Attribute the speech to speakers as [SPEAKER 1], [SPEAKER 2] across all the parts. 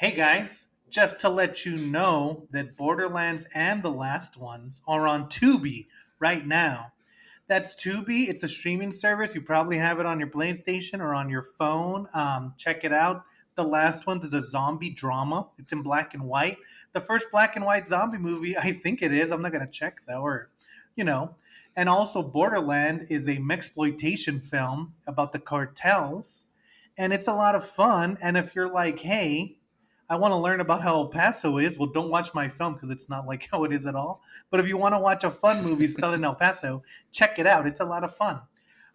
[SPEAKER 1] Hey guys, just to let you know that Borderlands and the last ones are on Tubi right now. That's Tubi. It's a streaming service. You probably have it on your PlayStation or on your phone. Check it out. The last ones is a zombie drama. It's in black and white. The first black and white zombie movie, I think it is. I'm not gonna check though, or you know. And also, Borderland is a mexploitation film about the cartels, and it's a lot of fun. And if you're like, hey, I want to learn about how El Paso is, well, don't watch my film because it's not like how it is at all. But if you want to watch a fun movie set in El Paso, check it out. It's a lot of fun.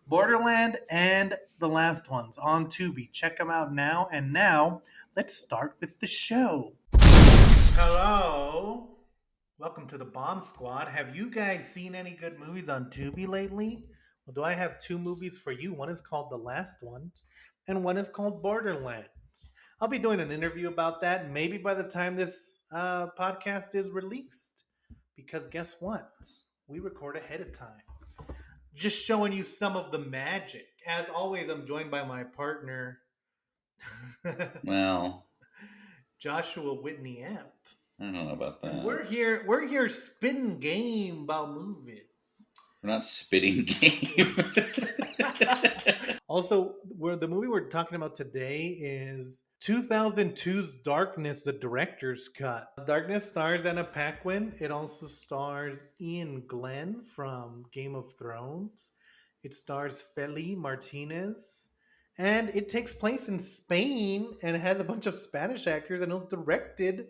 [SPEAKER 1] Borderland and the last ones on Tubi. Check them out now. And now, let's start with the show. Hello. Welcome to the Bomb Squad. Have you guys seen any good movies on Tubi lately? Well, do I have two movies for you? One is called The Last Ones, and one is called Borderlands. I'll be doing an interview about that maybe by the time this podcast is released. Because guess what? We record ahead of time. Just showing you some of the magic. As always, I'm joined by my partner,
[SPEAKER 2] Well,
[SPEAKER 1] Joshua Whitney Amp.
[SPEAKER 2] I don't know about that.
[SPEAKER 1] And we're here spitting game about movies.
[SPEAKER 2] We're not spitting game.
[SPEAKER 1] Also, the movie we're talking about today is 2002's Darkness, the director's cut. Darkness stars Anna Paquin. It also stars Ian Glenn from Game of Thrones. It stars Feli Martinez. And it takes place in Spain and it has a bunch of Spanish actors, and it was directed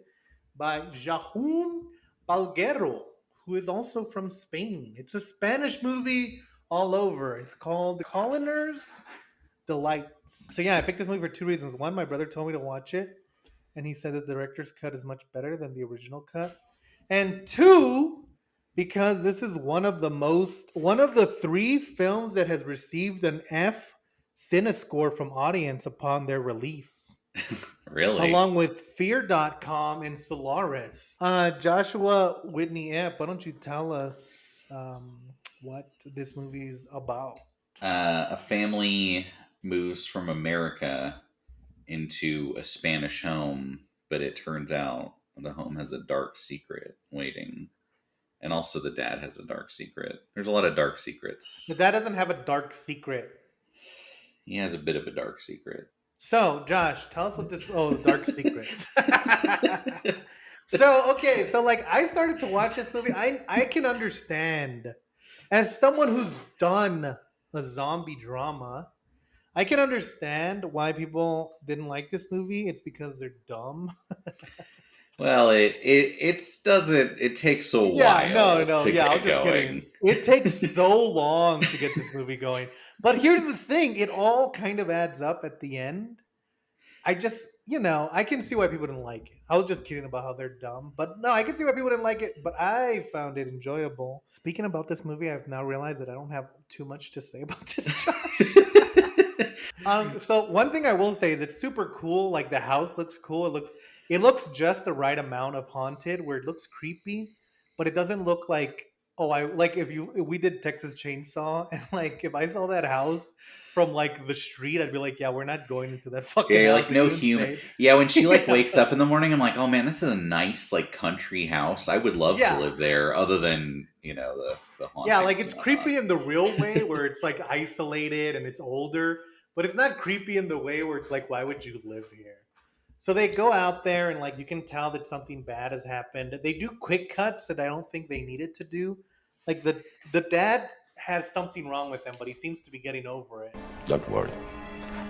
[SPEAKER 1] by Jaume Palguero, who is also from Spain. It's a Spanish movie all over. It's called Culinar's Delights. So yeah, I picked this movie for two reasons. One, my brother told me to watch it, and he said the director's cut is much better than the original cut. And two, because this is one of the three films that has received an F CineScore from audience upon their release.
[SPEAKER 2] Really?
[SPEAKER 1] Along with Fear.com and Solaris. Joshua Whitney Amp, why don't you tell us what this movie is about?
[SPEAKER 2] A family moves from America into a Spanish home, but it turns out the home has a dark secret waiting. And also the dad has a dark secret. There's a lot of dark secrets.
[SPEAKER 1] The dad doesn't have a dark secret.
[SPEAKER 2] He has a bit of a dark secret.
[SPEAKER 1] So, Josh, tell us what this... Oh, dark secrets. So like I started to watch this movie. I can understand, as someone who's done a zombie drama, I can understand why people didn't like this movie. It's because they're dumb.
[SPEAKER 2] Well, it doesn't. It takes a while.
[SPEAKER 1] I'm just kidding. It takes so long to get this movie going. But here's the thing: it all kind of adds up at the end. I just, I can see why people didn't like it. I was just kidding about how they're dumb, but no, I can see why people didn't like it. But I found it enjoyable. Speaking about this movie, I've now realized that I don't have too much to say about this. So one thing I will say is it's super cool. Like the house looks cool. It looks just the right amount of haunted where it looks creepy, but it doesn't look like if we did Texas Chainsaw, and like if I saw that house from like the street, I'd be like, yeah, we're not going into that fucking house.
[SPEAKER 2] Like no human. Yeah, when she wakes up in the morning, I'm like, oh man, this is a nice like country house. I would love to live there. Other than the haunting.
[SPEAKER 1] Yeah, like it's creepy in the real way where it's like isolated and it's older. But it's not creepy in the way where it's like, why would you live here? So they go out there and like you can tell that something bad has happened. They do quick cuts that I don't think they needed to do. Like the dad has something wrong with him, but he seems to be getting over it.
[SPEAKER 3] Don't worry.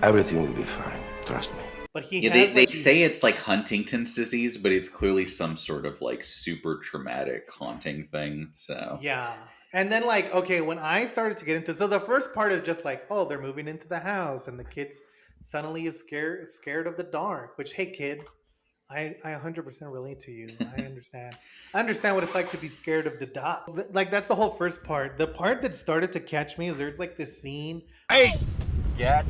[SPEAKER 3] Everything will be fine. Trust me.
[SPEAKER 1] But
[SPEAKER 2] they say it's like Huntington's disease, but it's clearly some sort of like super traumatic haunting thing. So
[SPEAKER 1] yeah. And then, like, okay, when I started to get into... So the first part is just like, oh, they're moving into the house. And the kid suddenly is scared of the dark. Which, hey, kid, I 100% relate to you. I understand. I understand what it's like to be scared of the dark. Like, that's the whole first part. The part that started to catch me is there's, like, this scene...
[SPEAKER 4] Hey! Get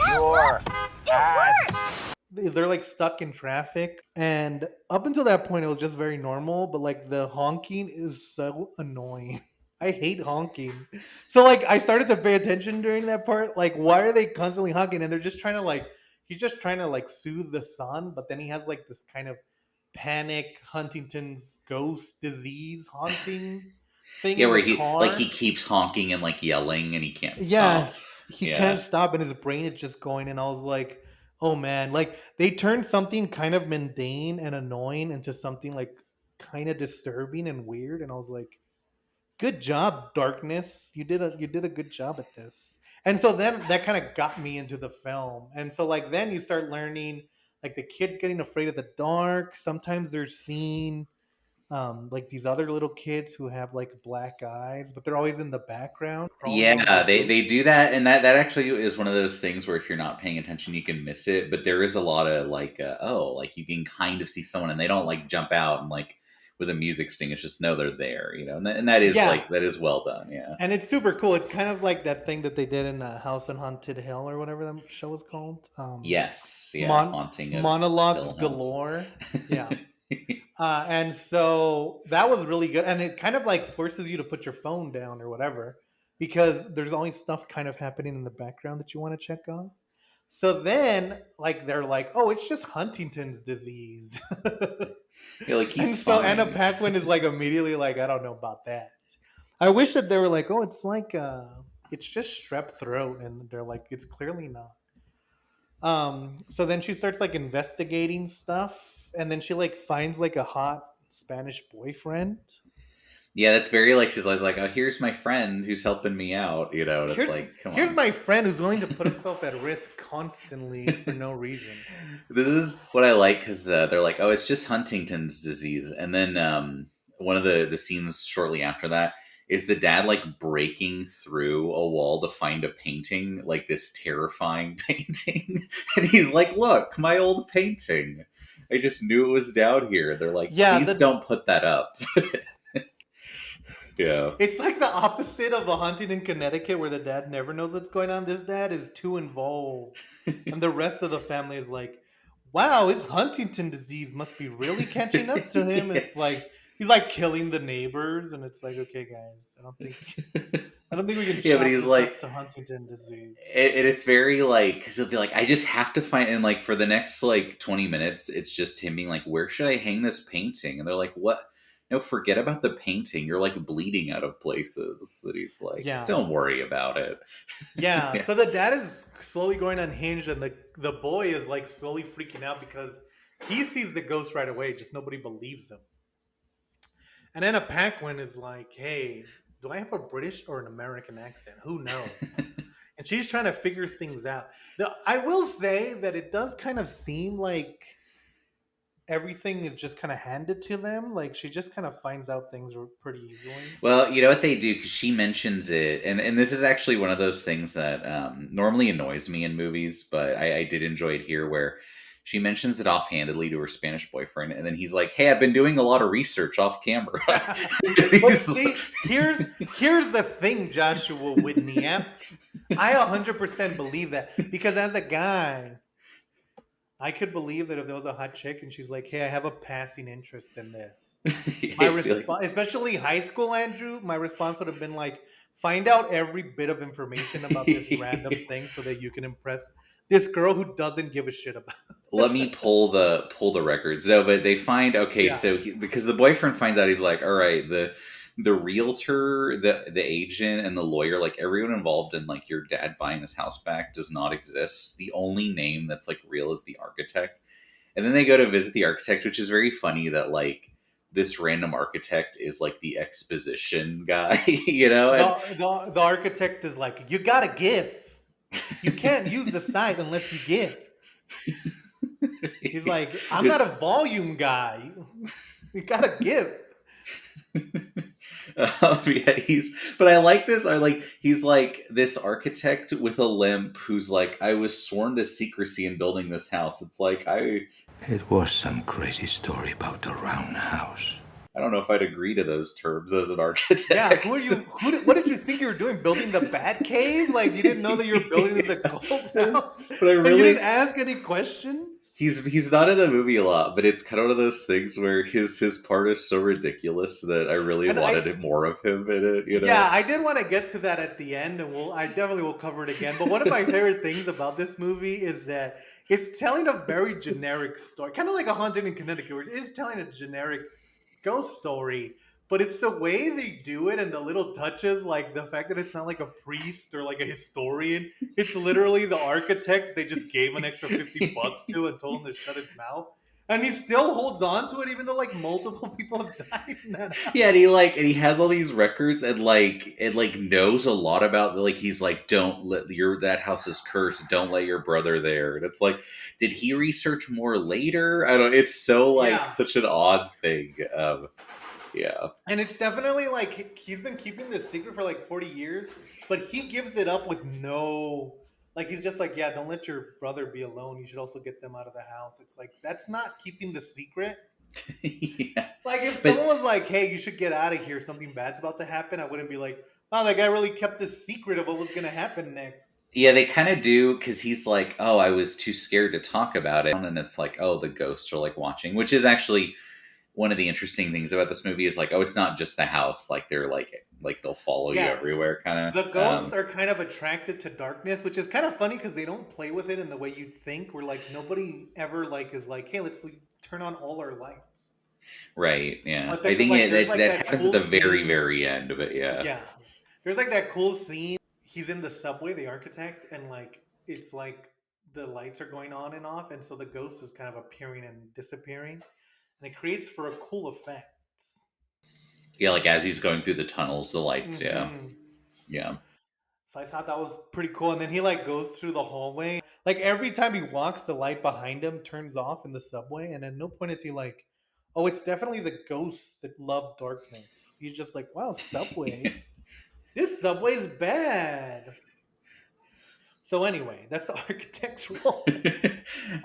[SPEAKER 4] your ass!
[SPEAKER 1] They're, like, stuck in traffic. And up until that point, it was just very normal. But, like, the honking is so annoying. I hate honking. So, like, I started to pay attention during that part. Like, why are they constantly honking? And they're just trying to, like, he's just trying to like soothe the son, but then he has like this kind of panic Huntington's ghost disease haunting thing
[SPEAKER 2] Yeah,
[SPEAKER 1] in
[SPEAKER 2] where
[SPEAKER 1] the
[SPEAKER 2] he
[SPEAKER 1] car.
[SPEAKER 2] keeps honking and like yelling and he can't
[SPEAKER 1] Yeah,
[SPEAKER 2] stop.
[SPEAKER 1] he can't
[SPEAKER 2] Yeah.
[SPEAKER 1] stop and his brain is just going. And I was like, oh man, like they turned something kind of mundane and annoying into something like kind of disturbing and weird. And I was like, good job, Darkness. You did a good job at this. And so then that kind of got me into the film. And so like then you start learning like the kids getting afraid of the dark. Sometimes they're seeing like these other little kids who have like black eyes, but they're always in the background crawling on
[SPEAKER 2] Yeah,
[SPEAKER 1] their roof.
[SPEAKER 2] they do that, and that actually is one of those things where if you're not paying attention, you can miss it. But there is a lot of like, like you can kind of see someone, and they don't like jump out and like with a music sting. It's just no, they're there, and that is
[SPEAKER 1] Yeah,
[SPEAKER 2] like that is well done. Yeah.
[SPEAKER 1] and it's super cool. It's kind of like that thing that they did in House on Haunted Hill or whatever that show was called.
[SPEAKER 2] Yes. Yeah.
[SPEAKER 1] Mon-
[SPEAKER 2] Haunting of
[SPEAKER 1] Monologues
[SPEAKER 2] Hill House.
[SPEAKER 1] galore. Yeah. And so that was really good. And it kind of like forces you to put your phone down or whatever because there's always stuff kind of happening in the background that you want to check on. So then, like, they're like, oh, it's just Huntington's disease.
[SPEAKER 2] Yeah, like
[SPEAKER 1] And
[SPEAKER 2] he's
[SPEAKER 1] so Anna
[SPEAKER 2] fine.
[SPEAKER 1] Paquin is like immediately like, I don't know about that. I wish that they were like, oh, it's like, it's just strep throat. And they're like, it's clearly not. So then she starts like investigating stuff, and then she like finds like a hot Spanish boyfriend.
[SPEAKER 2] Yeah, that's very like she's always like, oh, here's my friend who's helping me out, and it's
[SPEAKER 1] Here's
[SPEAKER 2] like, come
[SPEAKER 1] here's
[SPEAKER 2] on.
[SPEAKER 1] my friend who's willing to put himself at risk constantly for no reason.
[SPEAKER 2] This is what I like because they're like, oh, it's just Huntington's disease, and then one of the scenes shortly after that is the dad like breaking through a wall to find a painting, like this terrifying painting, and he's like, look, my old painting. I just knew it was down here. They're like,
[SPEAKER 1] Yeah,
[SPEAKER 2] please don't put that up. Yeah.
[SPEAKER 1] it's like the opposite of the haunting in Connecticut where the dad never knows what's going on. This dad is too involved. And the rest of the family is like, wow, his Huntington disease must be really catching up to him. And
[SPEAKER 2] Yeah.
[SPEAKER 1] it's like he's like killing the neighbors, and it's like, okay, guys, I don't think we can
[SPEAKER 2] Yeah, but
[SPEAKER 1] chalk
[SPEAKER 2] he's
[SPEAKER 1] this
[SPEAKER 2] like,
[SPEAKER 1] up to Huntington disease.
[SPEAKER 2] and it's very like, because he'll be like, I just have to find, and like for the next like 20 minutes, it's just him being like, where should I hang this painting? And they're like, what? No, forget about the painting. You're like bleeding out of places. And he's like,
[SPEAKER 1] Yeah.
[SPEAKER 2] don't worry about it.
[SPEAKER 1] Yeah.
[SPEAKER 2] Yeah.
[SPEAKER 1] So the dad is slowly going unhinged, and the boy is like slowly freaking out because he sees the ghost right away, just nobody believes him. And Anna Paquin is like, hey, do I have a British or an American accent? Who knows? And she's trying to figure things out. I will say that it does kind of seem like everything is just kind of handed to them. Like she just kind of finds out things pretty easily.
[SPEAKER 2] Well, you know what they do, because she mentions it, and this is actually one of those things that normally annoys me in movies, but I did enjoy it here, where she mentions it offhandedly to her Spanish boyfriend, and then he's like, "Hey, I've been doing a lot of research off camera."
[SPEAKER 1] But see, here's the thing, Joshua Whitney. I 100% believe that because as a guy, I could believe that if there was a hot chick and she's like, "Hey, I have a passing interest in this." My
[SPEAKER 2] I feel like-
[SPEAKER 1] response, especially high school, Andrew, my response would have been like, "Find out every bit of information about this random thing so that you can impress this girl who doesn't give a shit about."
[SPEAKER 2] Let me pull the records. No, but they find, okay,
[SPEAKER 1] Yeah,
[SPEAKER 2] so because the boyfriend finds out, he's like, all right, the realtor, the agent, and the lawyer, like everyone involved in like your dad buying this house back does not exist. The only name that's like real is the architect. And then they go to visit the architect, which is very funny that like this random architect is like the exposition guy, and
[SPEAKER 1] the architect is like, "You gotta give. You can't use the site unless you give." He's like, "I'm not
[SPEAKER 2] it's
[SPEAKER 1] a volume guy. You gotta give."
[SPEAKER 2] yeah, but I like this. I like he's like this architect with a limp who's like, I was sworn to secrecy in building this house. It's like
[SPEAKER 3] It was some crazy story about a round house.
[SPEAKER 2] I don't know if I'd agree to those terms as an
[SPEAKER 1] Yeah,
[SPEAKER 2] architect.
[SPEAKER 1] who are you? What did you think you were doing? Building the Bat Cave? Like you didn't know that you were building this a cult house,
[SPEAKER 2] But I
[SPEAKER 1] and you
[SPEAKER 2] really
[SPEAKER 1] didn't ask any questions.
[SPEAKER 2] he's not in the movie a lot, but it's kind of one of those things where his part is so ridiculous that I really
[SPEAKER 1] And
[SPEAKER 2] wanted more of him in it.
[SPEAKER 1] yeah, I did want to get to that at the end, and I definitely will cover it again. But one of my favorite things about this movie is that it's telling a very generic story, kind of like a haunted in Connecticut, where it is telling a generic ghost story, but it's the way they do it and the little touches, like the fact that it's not like a priest or like a historian. It's literally the architect they just gave an extra $50 to and told him to shut his mouth. And he still holds on to it, even though like multiple people have died in that house.
[SPEAKER 2] Yeah, and he has all these records and knows a lot about, like, he's like, don't let that house is cursed, don't let your brother there. And it's like, did he research more later? I don't, it's so like
[SPEAKER 1] Yeah.
[SPEAKER 2] such an odd thing. Yeah.
[SPEAKER 1] And it's definitely like he's been keeping this secret for like 40 years, but he gives it up with no. Like, he's just like, yeah, don't let your brother be alone. You should also get them out of the house. It's like, that's not keeping the secret.
[SPEAKER 2] Yeah.
[SPEAKER 1] Like, if
[SPEAKER 2] But
[SPEAKER 1] someone was like, hey, you should get out of here, something bad's about to happen, I wouldn't be like, wow, that guy really kept the secret of what was going to happen next.
[SPEAKER 2] yeah, they kind of do, because he's like, oh, I was too scared to talk about it. And it's like, oh, the ghosts are like watching, which is actually one of the interesting things about this movie is like, oh, it's not just the house. Like, they're like they'll follow you
[SPEAKER 1] Yeah.
[SPEAKER 2] everywhere, kind
[SPEAKER 1] The
[SPEAKER 2] of.
[SPEAKER 1] ghosts are kind of attracted to darkness, which is kind of funny because they don't play with it in the way you'd think. Where like nobody ever like is like, hey, let's turn on all our lights.
[SPEAKER 2] Right, yeah.
[SPEAKER 1] But
[SPEAKER 2] I
[SPEAKER 1] then
[SPEAKER 2] think
[SPEAKER 1] like there's
[SPEAKER 2] that,
[SPEAKER 1] like
[SPEAKER 2] that
[SPEAKER 1] that
[SPEAKER 2] happens
[SPEAKER 1] cool
[SPEAKER 2] at the very,
[SPEAKER 1] scene.
[SPEAKER 2] very end, but yeah.
[SPEAKER 1] Yeah, there's like that cool scene. He's in the subway, the architect, and like it's like the lights are going on and off, and so the ghost is kind of appearing and disappearing, and it creates for a cool effect.
[SPEAKER 2] Yeah, like as he's going through the tunnels, the lights, yeah.
[SPEAKER 1] Hmm.
[SPEAKER 2] Yeah.
[SPEAKER 1] So I thought that was pretty cool. And then he like goes through the hallway. Like every time he walks, the light behind him turns off in the subway. And at no point is he like, oh, it's definitely the ghosts that love darkness. He's just like, wow, subways. This subway's bad. So anyway, that's the architect's role. And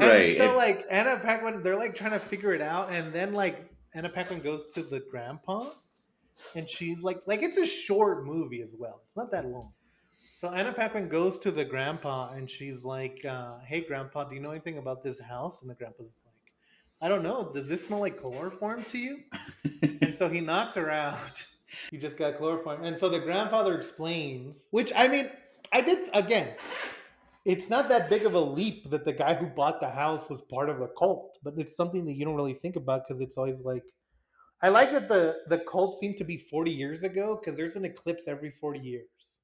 [SPEAKER 2] Right.
[SPEAKER 1] so like Anna Paquin, they're like trying to figure it out. And then like Anna Paquin goes to the grandpa and she's like it's a short movie as well. It's not that long. So Anna Paquin goes to the grandpa and she's like, hey, grandpa, do you know anything about this house? And the grandpa's like, I don't know. Does this smell like chloroform to you? And so he knocks her out. You just got chloroform. And so the grandfather explains, which I mean, I did, again, it's not that big of a leap that the guy who bought the house was part of a cult, but it's something that you don't really think about because it's always like, I like that the cult seemed to be 40 years ago because there's an eclipse every 40 years.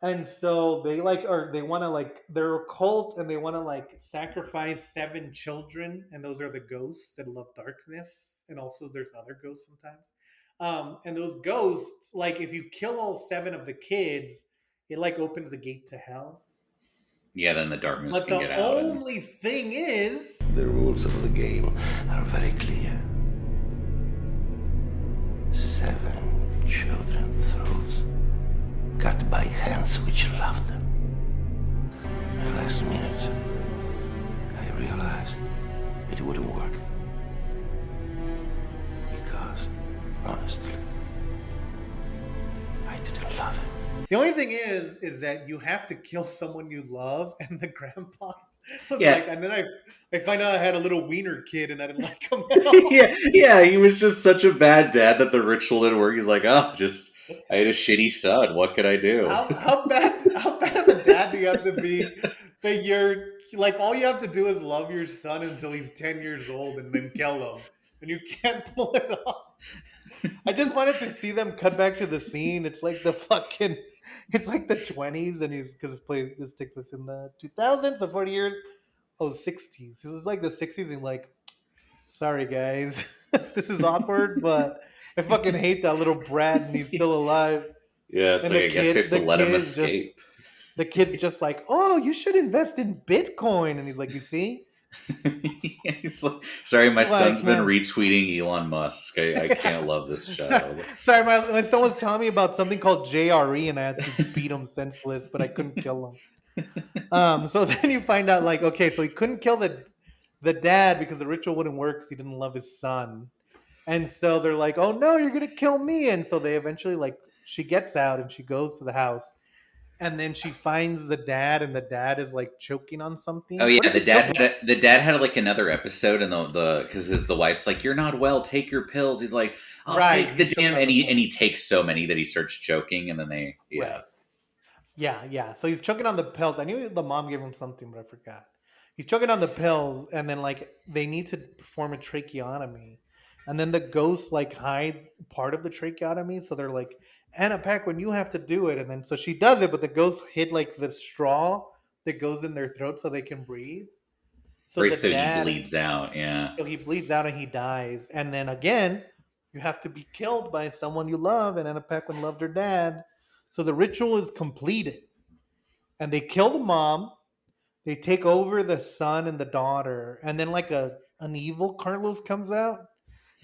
[SPEAKER 1] And so they like, or they want to like, they're a cult and they want to like sacrifice 7 children, and those are the ghosts that love darkness. And also, there's other ghosts sometimes. And those ghosts, like, if you kill all 7 of the kids, it like opens a gate to hell.
[SPEAKER 2] Yeah, then the darkness
[SPEAKER 1] But
[SPEAKER 2] can
[SPEAKER 1] the
[SPEAKER 2] get out.
[SPEAKER 1] only thing is,
[SPEAKER 3] The rules of the game are very clear. 7 children's throats cut by hands which love them. At the last minute, I realized it wouldn't work. Because, honestly, I didn't love him.
[SPEAKER 1] the only thing is that you have to kill someone you love, and the grandpa was
[SPEAKER 2] Yeah.
[SPEAKER 1] like, and then I find out I had a little wiener kid, and I didn't like him at all.
[SPEAKER 2] Yeah, he was just such a bad dad that the ritual didn't work. He's like, oh, I had a shitty son. What could I do?
[SPEAKER 1] How bad of a dad do you have to be that you're like, all you have to do is love your son until he's 10 years old and then kill him, and you can't pull it off. I just wanted to see them cut back to the scene. It's like it's like the 20s, and this takes place in the 2000s, so 40 years. Oh, 60s. This is like the 60s, and like, sorry guys, this is awkward, but I fucking hate that little brat, and he's still alive.
[SPEAKER 2] Yeah, it's
[SPEAKER 1] And
[SPEAKER 2] like, I guess you have to let him escape.
[SPEAKER 1] The kid's just like, oh, you should invest in Bitcoin, and he's like, you see.
[SPEAKER 2] He's like, sorry, my
[SPEAKER 1] Like,
[SPEAKER 2] son's been
[SPEAKER 1] man.
[SPEAKER 2] retweeting Elon Musk. I can't love this child.
[SPEAKER 1] Sorry, my son was telling me about something called JRE, and I had to beat him senseless, but I couldn't kill him. So then you find out, like, okay, so he couldn't kill the dad because the ritual wouldn't work because he didn't love his son. And so they're like, oh no, you're gonna kill me. And so they eventually, like, she gets out and she goes to the house. And then she finds the dad, and the dad is like choking on something.
[SPEAKER 2] Oh yeah,
[SPEAKER 1] What is
[SPEAKER 2] the
[SPEAKER 1] he
[SPEAKER 2] dad
[SPEAKER 1] choking
[SPEAKER 2] had the dad had like another episode, and the because the wife's like, "You're not well. Take your pills." He's like, "I'll
[SPEAKER 1] Right,
[SPEAKER 2] take the
[SPEAKER 1] he's choking
[SPEAKER 2] damn,"
[SPEAKER 1] on
[SPEAKER 2] and
[SPEAKER 1] the
[SPEAKER 2] he takes so many that he starts choking, and then
[SPEAKER 1] Right. Yeah. So he's choking on the pills. I knew the mom gave him something, but I forgot. He's choking on the pills, and then like they need to perform a tracheotomy, and then the ghosts like hide part of the tracheotomy, so they're like, Anna Paquin, you have to do it, and then so she does it, but the ghosts hid like the straw that goes in their throat so they can breathe. So
[SPEAKER 2] Right,
[SPEAKER 1] the
[SPEAKER 2] so he
[SPEAKER 1] dad,
[SPEAKER 2] bleeds out. Yeah.
[SPEAKER 1] so he bleeds out and he dies, and then again, you have to be killed by someone you love, and Anna Paquin loved her dad, so the ritual is completed, and they kill the mom, they take over the son and the daughter, and then like an evil Carlos comes out,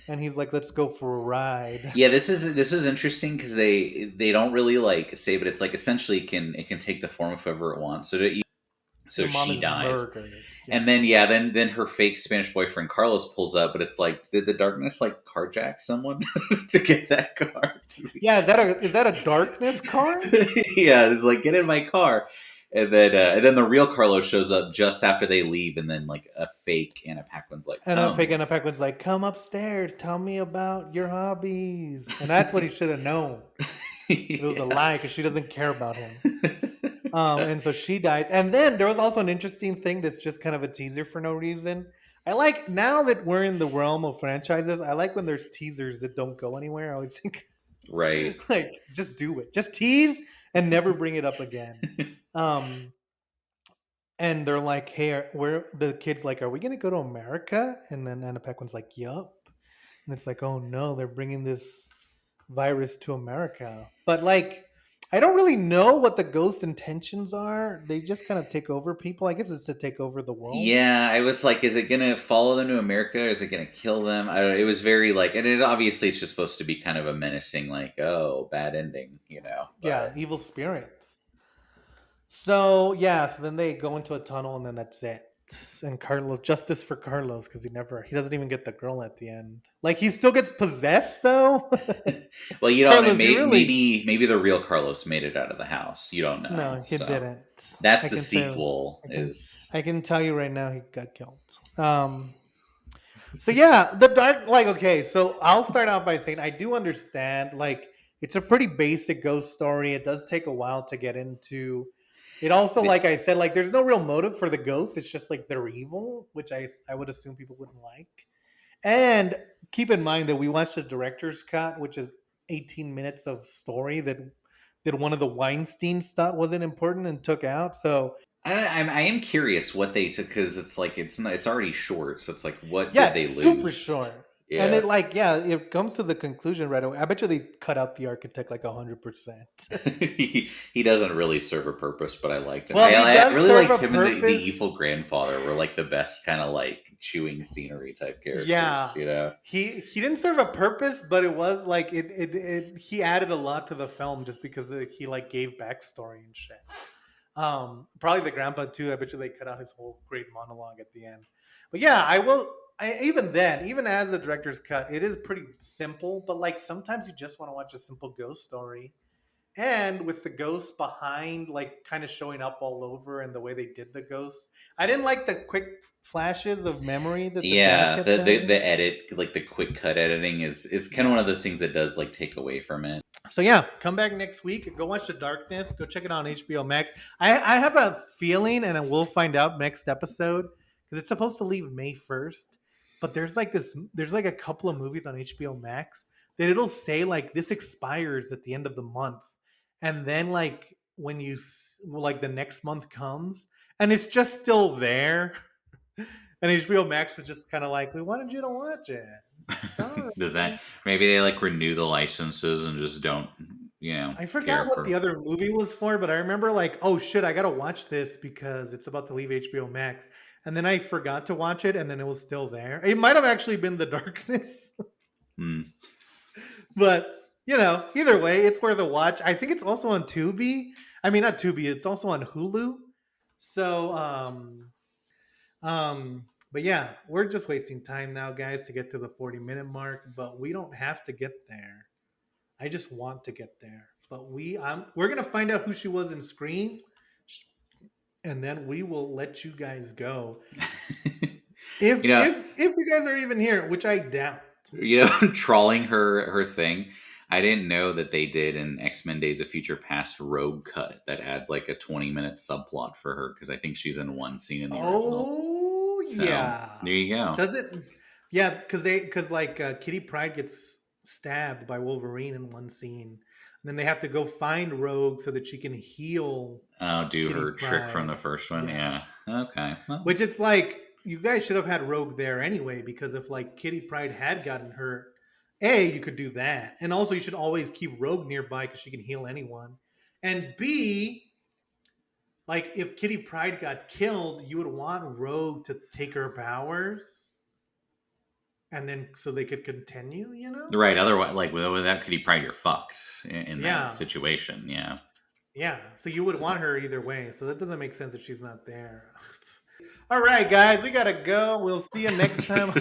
[SPEAKER 1] and he's like, "Let's go for a ride."
[SPEAKER 2] Yeah, this is interesting because they don't really like say, but it's like essentially it can take the form of whoever it wants. So
[SPEAKER 1] The mom
[SPEAKER 2] she
[SPEAKER 1] is
[SPEAKER 2] dies,
[SPEAKER 1] murdered. Yeah,
[SPEAKER 2] and then yeah, then her fake Spanish boyfriend Carlos pulls up, but it's like, did the darkness like carjack someone just to get that car?
[SPEAKER 1] yeah. Is that a darkness car?
[SPEAKER 2] Yeah, it's like, get in my car, and then the real Carlos shows up just after they leave, and then like a fake Anna Paquin's like,
[SPEAKER 1] And then fake
[SPEAKER 2] come.
[SPEAKER 1] Anna Paquin's like, "Come upstairs, tell me about your hobbies," and that's what he should have known. But it was a
[SPEAKER 2] Yeah.
[SPEAKER 1] lie because she doesn't care about him. And so she dies. And then there was also an interesting thing that's just kind of a teaser for no reason. I like now that we're in the realm of franchises, I like when there's teasers that don't go anywhere. I always think
[SPEAKER 2] Right.
[SPEAKER 1] like just do it. Just tease and never bring it up again. Um and they're like, "Hey, where the kids like, are we gonna go to America?" And then Anna Paquin's like, "Yup." And it's like, "Oh no, they're bringing this virus to America." But like, I don't really know what the ghost intentions are. They just kind of take over people. I guess it's to take over the world.
[SPEAKER 2] Yeah, I was like, is it gonna follow them to America? Or is it gonna kill them? I don't, it was very like, and it obviously it's just supposed to be kind of a menacing, like, oh, bad ending, you know.
[SPEAKER 1] Yeah,
[SPEAKER 2] But
[SPEAKER 1] evil spirits. So yeah, so then they go into a tunnel and then that's it. And Carlos, justice for Carlos because he doesn't even get the girl at the end. Like he still gets possessed though.
[SPEAKER 2] well, you don't know.
[SPEAKER 1] Carlos, you really
[SPEAKER 2] Maybe the real Carlos made it out of the house. You don't know.
[SPEAKER 1] no, he
[SPEAKER 2] So
[SPEAKER 1] didn't.
[SPEAKER 2] that's
[SPEAKER 1] I
[SPEAKER 2] the
[SPEAKER 1] can tell.
[SPEAKER 2] sequel.
[SPEAKER 1] I can
[SPEAKER 2] Is
[SPEAKER 1] I can tell you right now he got killed. So yeah, the dark like okay, so I'll start out by saying I do understand like it's a pretty basic ghost story. It does take a while to get into. It also like I said like there's no real motive for the ghosts. It's just like they're evil, which I would assume people wouldn't like. And keep in mind that we watched the director's cut, which is 18 minutes of story that one of the Weinsteins thought wasn't important and took out. So
[SPEAKER 2] I am curious what they took because it's like it's not it's already short, so it's like what
[SPEAKER 1] yeah,
[SPEAKER 2] did
[SPEAKER 1] it's
[SPEAKER 2] they
[SPEAKER 1] super
[SPEAKER 2] lose?
[SPEAKER 1] short. And
[SPEAKER 2] Yeah.
[SPEAKER 1] it like yeah, it comes to the conclusion right away. I bet you they cut out the architect like 100%.
[SPEAKER 2] He doesn't really serve a purpose, but I liked him.
[SPEAKER 1] Well, he
[SPEAKER 2] I
[SPEAKER 1] does
[SPEAKER 2] really
[SPEAKER 1] serve
[SPEAKER 2] liked
[SPEAKER 1] a
[SPEAKER 2] him and the evil
[SPEAKER 1] purpose.
[SPEAKER 2] grandfather were like the best kind of like chewing scenery type characters,
[SPEAKER 1] Yeah.
[SPEAKER 2] you know?
[SPEAKER 1] He didn't serve a purpose, but it was like it he added a lot to the film just because he like gave backstory and shit. Probably the grandpa too. I bet you they cut out his whole great monologue at the end. But yeah, I will. Even then, even as the director's cut, it is pretty simple. But like sometimes you just want to watch a simple ghost story, and with the ghosts behind, like kind of showing up all over, and the way they did the ghosts, I didn't like the quick flashes of memory that the dad
[SPEAKER 2] Yeah,
[SPEAKER 1] kept
[SPEAKER 2] the
[SPEAKER 1] having.
[SPEAKER 2] edit, like the quick cut editing is kind of one
[SPEAKER 1] Yeah.
[SPEAKER 2] of those things that does like take away from it.
[SPEAKER 1] So yeah, come back next week. Go watch The Darkness. Go check it out on HBO Max. I have a feeling, and we'll find out next episode because it's supposed to leave May 1st. But there's like this. There's like a couple of movies on HBO Max that it'll say like this expires at the end of the month, and then like when like the next month comes and it's just still there, and HBO Max is just kind of like we wanted you to watch it. All
[SPEAKER 2] Does
[SPEAKER 1] right.
[SPEAKER 2] that maybe they like renew the licenses and just don't,
[SPEAKER 1] I
[SPEAKER 2] care
[SPEAKER 1] forgot what the
[SPEAKER 2] for.
[SPEAKER 1] other movie was for, but I remember like, oh shit, I gotta watch this because it's about to leave HBO Max. And then I forgot to watch it, and then it was still there. It might have actually been The Darkness,
[SPEAKER 2] Hmm.
[SPEAKER 1] but either way, it's worth a watch. I think it's also on Tubi. I mean, not Tubi. It's also on Hulu. So, but yeah, we're just wasting time now, guys, to get to the 40-minute mark. But we don't have to get there. I just want to get there. But we're gonna find out who she was in Scream, and then we will let you guys go. If
[SPEAKER 2] you know,
[SPEAKER 1] if if you guys are even here, which I doubt.
[SPEAKER 2] trawling her thing. I didn't know that they did an X-Men Days of Future Past Rogue cut that adds like a 20-minute subplot for her because I think she's in one scene in the original.
[SPEAKER 1] Oh
[SPEAKER 2] So
[SPEAKER 1] yeah.
[SPEAKER 2] there you go.
[SPEAKER 1] Does it? Yeah, because like Kitty Pryde gets stabbed by Wolverine in one scene, and then they have to go find Rogue so that she can heal
[SPEAKER 2] Oh, do
[SPEAKER 1] Kitty
[SPEAKER 2] her trick from the
[SPEAKER 1] Pryde.
[SPEAKER 2] first one?
[SPEAKER 1] Yeah,
[SPEAKER 2] Yeah. Okay. Well,
[SPEAKER 1] which it's like you guys should have had Rogue there anyway, because if like Kitty Pryde had gotten hurt, A, you could do that, and also you should always keep Rogue nearby because she can heal anyone, and B, like if Kitty Pryde got killed, you would want Rogue to take her powers, and then so they could continue, you know?
[SPEAKER 2] right. Otherwise, like without Kitty Pryde, you're fucked in that
[SPEAKER 1] Yeah.
[SPEAKER 2] situation. Yeah.
[SPEAKER 1] Yeah. So you would want her either way. So that doesn't make sense that she's not there. All right, guys, we gotta go. We'll see you next time.